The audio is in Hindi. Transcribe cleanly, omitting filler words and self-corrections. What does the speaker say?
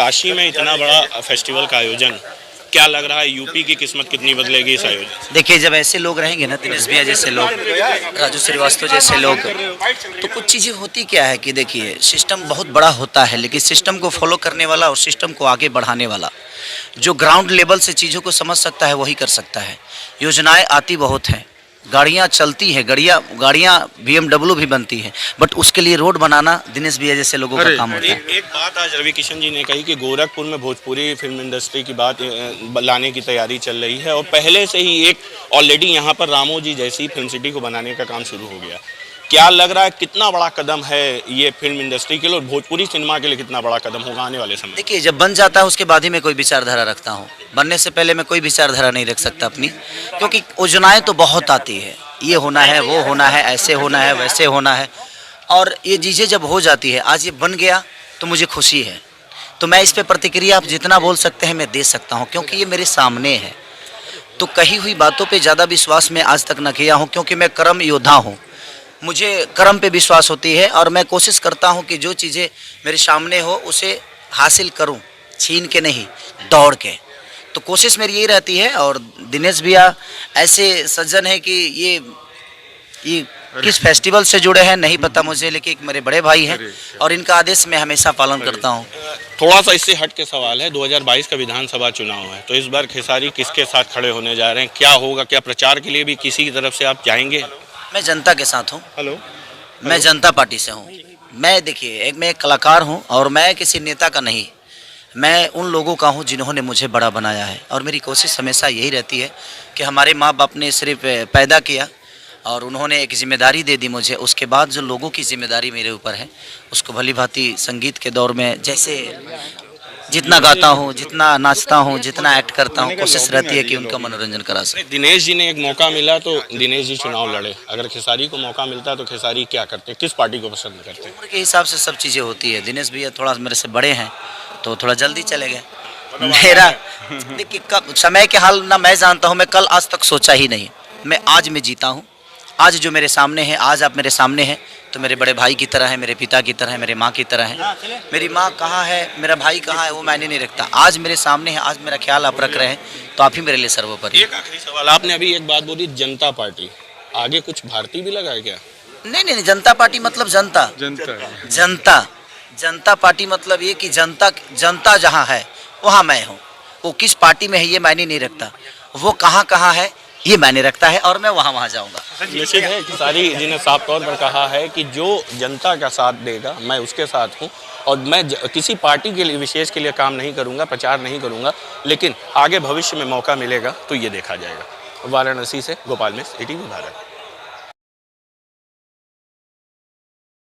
काशी में इतना बड़ा फेस्टिवल का आयोजन, क्या लग रहा है यूपी की किस्मत कितनी बदलेगी इस आयोजन से? देखिए, जब ऐसे लोग रहेंगे ना, दिनेश भैया जैसे लोग, राजू श्रीवास्तव जैसे लोग, तो कुछ चीज़ें होती क्या है कि देखिए, सिस्टम बहुत बड़ा होता है, लेकिन सिस्टम को फॉलो करने वाला और सिस्टम को आगे बढ़ाने वाला, जो ग्राउंड लेवल से चीज़ों को समझ सकता है, वही कर सकता है। योजनाएं आती बहुत हैं, गाड़ियाँ चलती हैं, गाड़ियाँ BMW भी बनती हैं, बट उसके लिए रोड बनाना दिनेश भैया जैसे लोगों का काम होता है। एक बात आज रवि किशन जी ने कही कि गोरखपुर में भोजपुरी फिल्म इंडस्ट्री की बात लाने की तैयारी चल रही है और पहले से ही एक ऑलरेडी यहाँ पर रामोजी जैसी फिल्म सिटी को बनाने का काम शुरू हो गया। क्या लग रहा है कितना बड़ा कदम है ये फिल्म इंडस्ट्री के लिए और भोजपुरी सिनेमा के लिए कितना बड़ा कदम होगा आने वाले समय? देखिए, जब बन जाता है उसके बाद ही मैं कोई विचारधारा रखता हूँ, बनने से पहले मैं कोई विचारधारा नहीं रख सकता अपनी, क्योंकि योजनाएं तो बहुत आती है, ये होना है, वो होना है, ऐसे होना है, वैसे होना है, और ये चीज़ें जब हो जाती है, आज ये बन गया तो मुझे खुशी है। तो मैं इस पर प्रतिक्रिया आप जितना बोल सकते हैं मैं दे सकता हूँ, क्योंकि ये मेरे सामने है। तो कही हुई बातों पर ज़्यादा विश्वास मैं आज तक न किया हूँ, क्योंकि मैं कर्म योद्धा हूँ, मुझे कर्म पे विश्वास होती है और मैं कोशिश करता हूं कि जो चीज़ें मेरे सामने हो उसे हासिल करूं, छीन के नहीं, दौड़ के। तो कोशिश मेरी यही रहती है। और दिनेश भैया ऐसे सज्जन है कि ये किस फेस्टिवल से जुड़े हैं नहीं पता मुझे, लेकिन एक मेरे बड़े भाई हैं और इनका आदेश मैं हमेशा पालन करता हूँ। थोड़ा सा इससे हट के सवाल है, 2022 का विधानसभा चुनाव है, तो इस बार खेसारी किसके साथ खड़े होने जा रहे हैं, क्या होगा, क्या प्रचार के लिए भी किसी की तरफ से आप जाएंगे? मैं जनता के साथ हूँ। हेलो, मैं जनता पार्टी से हूँ। मैं देखिए, मैं एक कलाकार हूँ और मैं किसी नेता का नहीं, मैं उन लोगों का हूँ जिन्होंने मुझे बड़ा बनाया है। और मेरी कोशिश हमेशा यही रहती है कि हमारे माँ बाप ने सिर्फ पैदा किया और उन्होंने एक जिम्मेदारी दे दी मुझे, उसके बाद जो लोगों की जिम्मेदारी मेरे ऊपर है उसको भली भांति संगीत के दौर में जैसे जितना गाता हूँ, जितना नाचता हूँ, जितना एक्ट करता हूँ, कोशिश रहती है कि उनका मनोरंजन करा सके। दिनेश जी ने एक मौका मिला तो दिनेश जी चुनाव लड़े, अगर खेसारी को मौका मिलता तो खेसारी क्या करते, किस पार्टी को पसंद करते? उम्र के हिसाब से सब चीज़ें होती है। दिनेश भैया थोड़ा मेरे से बड़े हैं तो थोड़ा जल्दी चले गए। मेरा देखिए, कब समय के हाल ना मैं जानता हूँ, मैं कल आज तक सोचा ही नहीं, मैं आज में जीता हूँ। आज जो मेरे सामने है, आज आप मेरे सामने हैं तो मेरे बड़े भाई की तरह है, मेरे पिता की तरह है, मेरे माँ की तरह है। मेरी माँ कहाँ है, मेरा भाई कहाँ है, वो मैंने नहीं रखता। आज मेरे सामने है, आज मेरा ख्याल आप रख रहे हैं तो आप ही मेरे लिए सर्वोपरि। एक आखिरी सवाल, आपने अभी एक बात बोली जनता पार्टी, आगे कुछ भारतीय भी लगा है क्या? नहीं, जनता पार्टी मतलब जनता, जनता पार्टी मतलब ये कि जनता जहाँ है वहाँ मैं हूँ। वो किस पार्टी में है ये मायने नहीं रखता, वो कहाँ है ये मायने रखता है और मैं वहाँ जाऊँगा। निश्चित है कि सारी जी ने साफ तौर पर कहा है कि जो जनता का साथ देगा मैं उसके साथ हूँ और मैं किसी पार्टी के लिए विशेष के लिए काम नहीं करूँगा, प्रचार नहीं करूँगा, लेकिन आगे भविष्य में मौका मिलेगा तो ये देखा जाएगा। वाराणसी से गोपाल मिश्र, ATV भारत।